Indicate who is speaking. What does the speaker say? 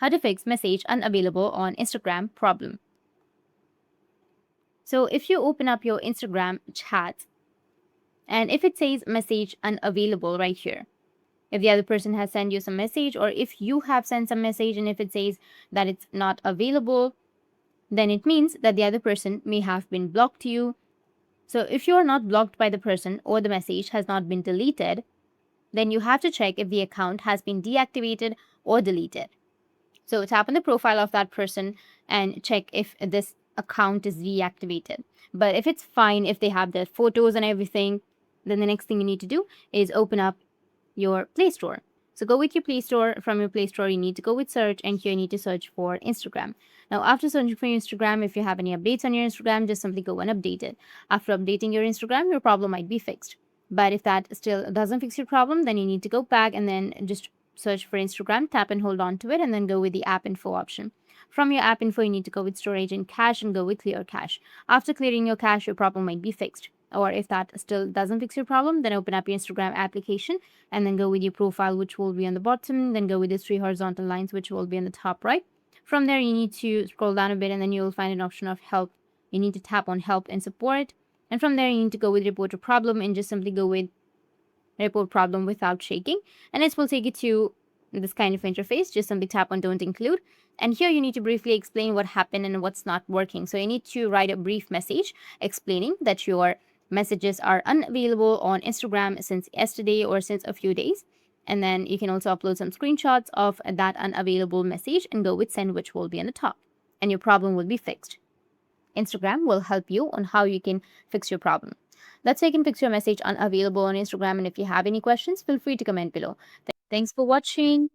Speaker 1: how to fix message unavailable on Instagram problem. So if you open up your Instagram chat, and if it says message unavailable right here, if the other person has sent you some message, or if you have sent some message and if it says that it's not available, then it means that the other person may have been blocked to you. So if you are not blocked by the person or the message has not been deleted, then you have to check if the account has been deactivated or deleted. So tap on the profile of that person and check if this account is deactivated. But if it's fine, if they have their photos and everything, then the next thing you need to do is open up your Play Store. So go with your Play Store. From your Play Store, you need to go with search, and here you need to search for Instagram. Now, after searching for your Instagram, if you have any updates on your Instagram, just simply go and update it. After updating your Instagram, your problem might be fixed. But if that still doesn't fix your problem, then you need to go back and then just search for Instagram, tap and hold on to it, and then go with the app info option. From your app info, you need to go with storage and cache and go with clear cache. After clearing your cache, your problem might be fixed. Or if that still doesn't fix your problem, then open up your Instagram application and then go with your profile, which will be on the bottom. Then go with the three horizontal lines, which will be on the top right. From there, you need to scroll down a bit and then you'll find an option of help. You need to tap on help and support. And from there, you need to go with report a problem and just simply go with report problem without shaking. And it will take you to this kind of interface. Just simply tap on don't include. And here you need to briefly explain what happened and what's not working. So you need to write a brief message explaining that your messages are unavailable on Instagram since yesterday or since a few days. And then you can also upload some screenshots of that unavailable message and go with send, which will be on the top. And your problem will be fixed. Instagram will help you on how you can fix your problem. That's how you can fix your message unavailable on Instagram. And if you have any questions, feel free to comment below. Thanks for watching.